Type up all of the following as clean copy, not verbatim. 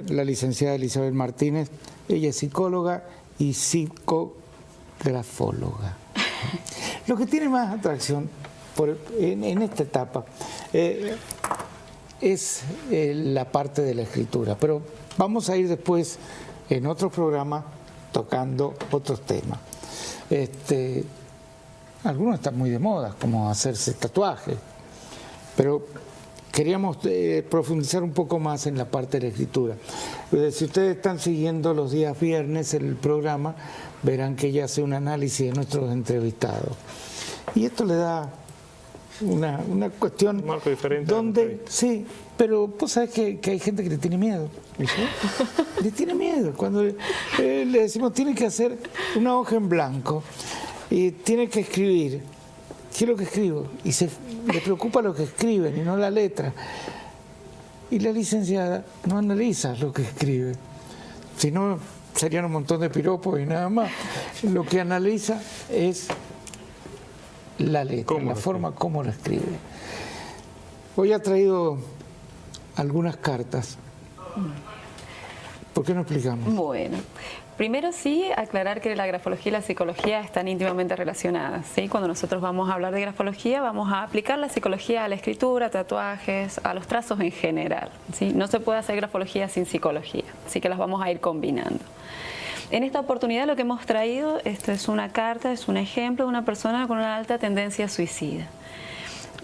la licenciada Elizabeth Martínez. Ella es psicóloga y psicografóloga. Lo que tiene más atracción en esta etapa es la parte de la escritura, pero vamos a ir después en otros programas tocando otros temas. Algunos están muy de moda, como hacerse tatuajes, pero queríamos profundizar un poco más en la parte de la escritura. Si ustedes están siguiendo los días viernes el programa, verán que ella hace un análisis de nuestros entrevistados. Y esto le da una cuestión un marco diferente donde, sí, pero vos sabés que hay gente que le tiene miedo. ¿Sí? Le tiene miedo. Cuando le decimos, tiene que hacer una hoja en blanco y tiene que escribir, ¿qué es lo que escribo? Y le preocupa lo que escriben y no la letra. Y la licenciada no analiza lo que escribe, si no serían un montón de piropos y nada más. Lo que analiza es la letra, la forma como la escribe. Hoy ha traído algunas cartas. ¿Por qué no explicamos? Bueno, primero sí aclarar que la grafología y la psicología están íntimamente relacionadas, ¿sí? Cuando nosotros vamos a hablar de grafología vamos a aplicar la psicología a la escritura, tatuajes, a los trazos en general, ¿sí? No se puede hacer grafología sin psicología, así que las vamos a ir combinando. En esta oportunidad lo que hemos traído, esto es una carta, es un ejemplo de una persona con una alta tendencia suicida.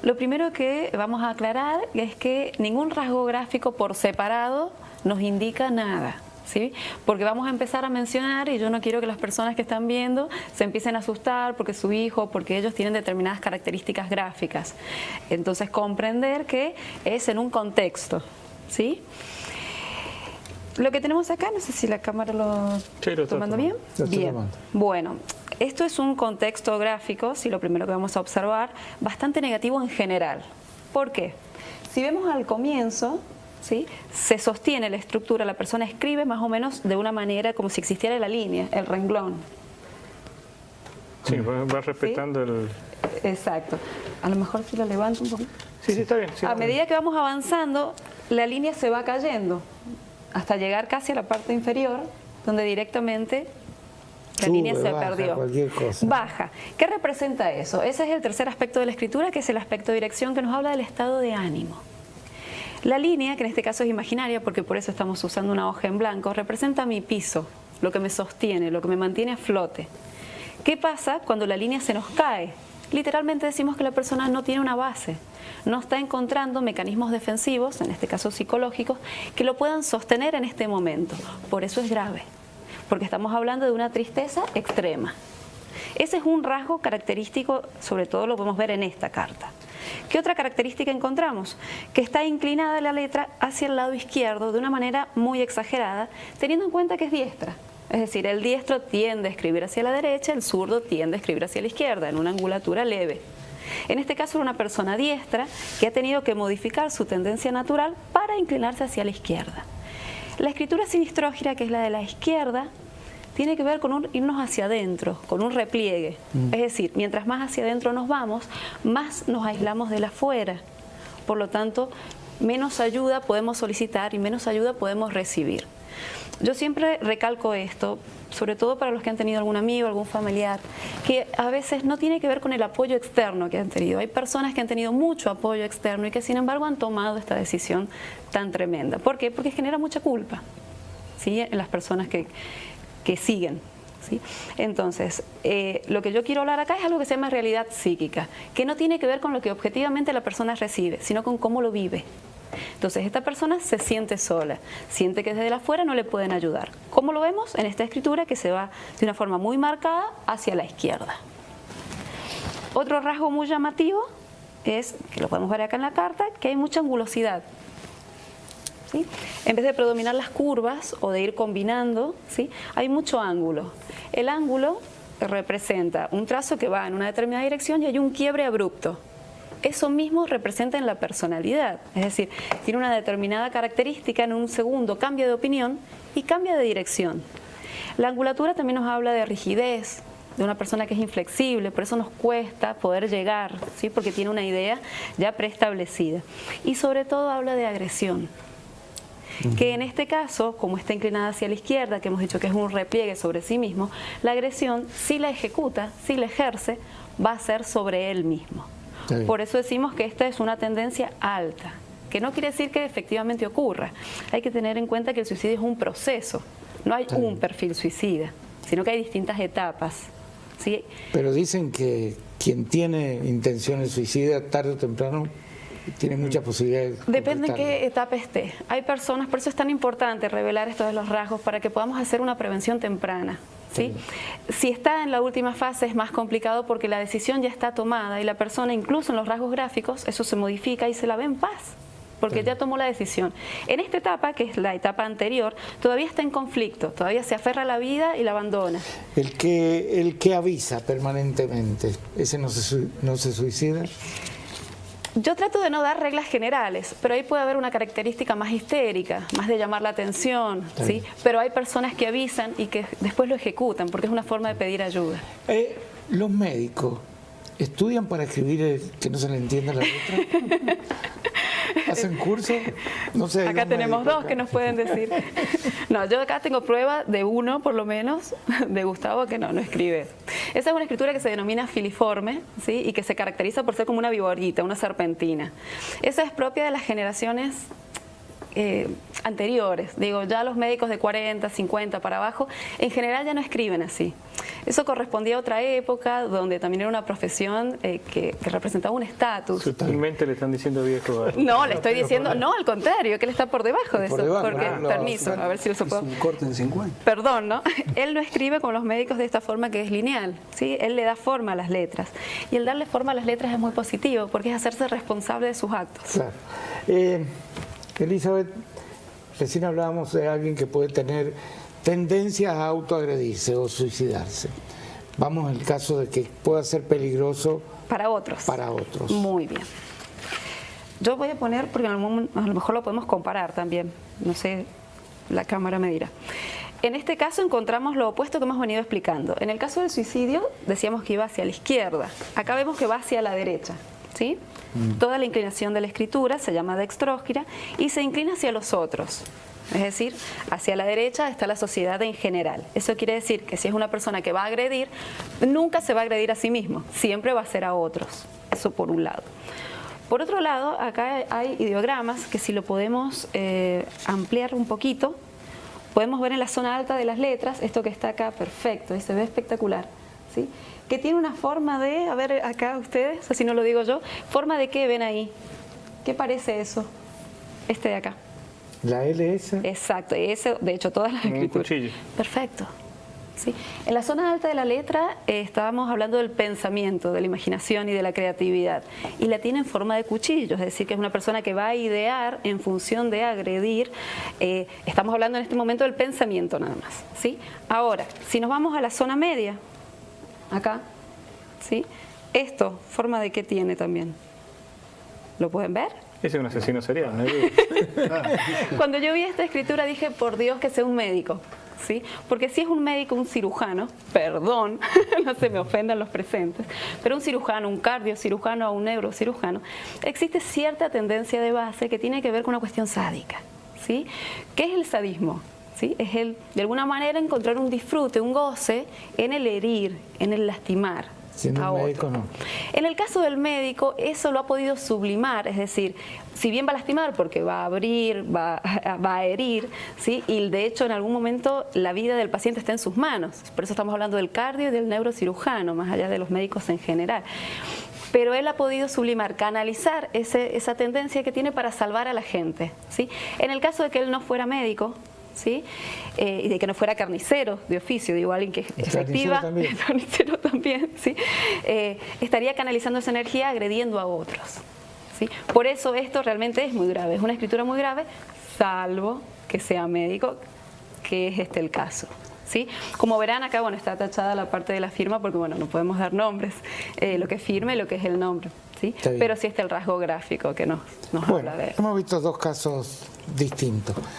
Lo primero que vamos a aclarar es que ningún rasgo gráfico por separado nos indica nada, ¿sí? Porque vamos a empezar a mencionar, y yo no quiero que las personas que están viendo se empiecen a asustar porque su hijo, porque ellos tienen determinadas características gráficas. Entonces comprender que es en un contexto, ¿sí? Lo que tenemos acá, no sé si la cámara lo está tomando bien. Bien. Bueno, esto es un contexto gráfico, sí, lo primero que vamos a observar, bastante negativo en general. ¿Por qué? Si vemos al comienzo, ¿sí?, se sostiene la estructura, la persona escribe más o menos de una manera como si existiera la línea, el renglón. Sí, va respetando, ¿sí?, el... Exacto. A lo mejor si lo levanto un poco. Sí, sí, está bien. Sí, a medida que vamos avanzando, la línea se va cayendo hasta llegar casi a la parte inferior, donde directamente la línea se perdió. Baja. ¿Qué representa eso? Ese es el tercer aspecto de la escritura, que es el aspecto de dirección, que nos habla del estado de ánimo. La línea, que en este caso es imaginaria, porque por eso estamos usando una hoja en blanco, representa mi piso, lo que me sostiene, lo que me mantiene a flote. ¿Qué pasa cuando la línea se nos cae? Literalmente decimos que la persona no tiene una base, no está encontrando mecanismos defensivos, en este caso psicológicos, que lo puedan sostener en este momento. Por eso es grave, porque estamos hablando de una tristeza extrema. Ese es un rasgo característico, sobre todo lo podemos ver en esta carta. ¿Qué otra característica encontramos? Que está inclinada la letra hacia el lado izquierdo de una manera muy exagerada, teniendo en cuenta que es diestra. Es decir, el diestro tiende a escribir hacia la derecha, el zurdo tiende a escribir hacia la izquierda, en una angulatura leve. En este caso era una persona diestra que ha tenido que modificar su tendencia natural para inclinarse hacia la izquierda. La escritura sinistrógira, que es la de la izquierda, tiene que ver con irnos hacia adentro, con un repliegue. Es decir, mientras más hacia adentro nos vamos, más nos aislamos de la afuera. Por lo tanto, menos ayuda podemos solicitar y menos ayuda podemos recibir. Yo siempre recalco esto, sobre todo para los que han tenido algún amigo, algún familiar, que a veces no tiene que ver con el apoyo externo que han tenido. Hay personas que han tenido mucho apoyo externo y que sin embargo han tomado esta decisión tan tremenda. ¿Por qué? Porque genera mucha culpa, ¿sí?, en las personas que siguen, ¿sí? Entonces, lo que yo quiero hablar acá es algo que se llama realidad psíquica, que no tiene que ver con lo que objetivamente la persona recibe, sino con cómo lo vive. Entonces, esta persona se siente sola, siente que desde afuera no le pueden ayudar. ¿Cómo lo vemos? En esta escritura que se va de una forma muy marcada hacia la izquierda. Otro rasgo muy llamativo es, que lo podemos ver acá en la carta, que hay mucha angulosidad, ¿sí? En vez de predominar las curvas o de ir combinando, ¿sí?, hay mucho ángulo. El ángulo representa un trazo que va en una determinada dirección y hay un quiebre abrupto. Eso mismo representa en la personalidad, es decir, tiene una determinada característica, en un segundo cambia de opinión y cambia de dirección. La angulatura también nos habla de rigidez, de una persona que es inflexible, por eso nos cuesta poder llegar, ¿sí?, porque tiene una idea ya preestablecida. Y sobre todo habla de agresión. que en este caso, como está inclinada hacia la izquierda, que hemos dicho que es un repliegue sobre sí mismo, la agresión, si la ejecuta, si la ejerce, va a ser sobre él mismo. Por eso decimos que esta es una tendencia alta, que no quiere decir que efectivamente ocurra. Hay que tener en cuenta que el suicidio es un proceso, no hay un perfil suicida, sino que hay distintas etapas. ¿Sí? Pero dicen que quien tiene intenciones suicidas, tarde o temprano, tiene muchas posibilidades. Depende en qué etapa esté. Hay personas, por eso es tan importante revelar esto de los rasgos, para que podamos hacer una prevención temprana. ¿Sí? Si está en la última fase es más complicado porque la decisión ya está tomada y la persona, incluso en los rasgos gráficos, eso se modifica y se la ve en paz, porque ya tomó la decisión. En esta etapa, que es la etapa anterior, todavía está en conflicto, todavía se aferra a la vida y la abandona. El que avisa permanentemente, ¿ese no se suicida? Yo trato de no dar reglas generales, pero ahí puede haber una característica más histérica, más de llamar la atención, ¿sí? Pero hay personas que avisan y que después lo ejecutan, porque es una forma de pedir ayuda. Los médicos estudian para escribir que no se le entienda la letra. ¿Hacen cursos? No sé. Acá tenemos dos que nos pueden decir. No, yo acá tengo prueba de uno, por lo menos, de Gustavo, que no escribe. Esa es una escritura que se denomina filiforme, ¿sí? Y que se caracteriza por ser como una viborita, una serpentina. Esa es propia de las generaciones anteriores. Digo, ya los médicos de 40, 50 para abajo, en general ya no escriben así. Eso correspondía a otra época donde también era una profesión que representaba un estatus. Sutilmente le están diciendo viejo. No, le estoy diciendo, no, al contrario, que él está por debajo de eso. Porque, permiso, a ver si eso puedo. Un corte en 50. Perdón, ¿no? Él no escribe con los médicos de esta forma que es lineal, ¿sí? Él le da forma a las letras. Y el darle forma a las letras es muy positivo, porque es hacerse responsable de sus actos. Claro. Elizabeth, recién hablábamos de alguien que puede tener tendencia a autoagredirse o suicidarse. Vamos al caso de que pueda ser peligroso para otros. Para otros. Muy bien. Yo voy a poner, porque a lo mejor lo podemos comparar también, no sé, la cámara me dirá. En este caso encontramos lo opuesto que hemos venido explicando. En el caso del suicidio decíamos que iba hacia la izquierda, acá vemos que va hacia la derecha. ¿Sí? Toda la inclinación de la escritura se llama dextrógira y se inclina hacia los otros. Es decir, hacia la derecha está la sociedad en general. Eso quiere decir que si es una persona que va a agredir, nunca se va a agredir a sí mismo, siempre va a ser a otros. Eso por un lado. Por otro lado, acá hay ideogramas que si lo podemos ampliar un poquito, podemos ver en la zona alta de las letras, esto que está acá, perfecto, y se ve espectacular. ¿Sí? Que tiene una forma de, a ver acá ustedes, así no lo digo yo, forma de qué ven ahí. ¿Qué parece eso? Este de acá. ¿La LS? Exacto, ese, de hecho todas las escrituras. Un cuchillo. Perfecto. ¿Sí? En la zona alta de la letra estábamos hablando del pensamiento, de la imaginación y de la creatividad. Y la tiene en forma de cuchillo, es decir, que es una persona que va a idear en función de agredir. Estamos hablando en este momento del pensamiento nada más. ¿Sí? Ahora, si nos vamos a la zona media, acá, ¿sí? Esto, ¿forma de qué tiene también? ¿Lo pueden ver? Ese es un asesino serial, ¿no? Cuando yo vi esta escritura dije, por Dios que sea un médico, ¿sí? Porque si es un médico, un cirujano, perdón, no se me ofendan los presentes, pero un cirujano, un cardiocirujano o un neurocirujano, existe cierta tendencia de base que tiene que ver con una cuestión sádica, ¿sí? ¿Qué es el sadismo? ¿Sí? Es de alguna manera encontrar un disfrute, un goce en el herir, en el lastimar. Siendo un médico, no. En el caso del médico, eso lo ha podido sublimar, es decir, si bien va a lastimar porque va a abrir, va a herir, ¿sí? Y de hecho en algún momento la vida del paciente está en sus manos. Por eso estamos hablando del cardio y del neurocirujano, más allá de los médicos en general. Pero él ha podido sublimar, canalizar esa tendencia que tiene para salvar a la gente, ¿sí? En el caso de que él no fuera médico, ¿sí? Y de que no fuera carnicero de oficio, digo, alguien que efectiva, carnicero también, ¿sí? Estaría canalizando esa energía agrediendo a otros, ¿sí? Por eso esto realmente es muy grave, es una escritura muy grave, salvo que sea médico, que es este el caso. ¿Sí? Como verán acá, bueno, está tachada la parte de la firma porque, bueno, no podemos dar nombres, lo que firme y lo que es el nombre, ¿sí? Pero sí está el rasgo gráfico que nos habla de él. Hemos visto dos casos distintos.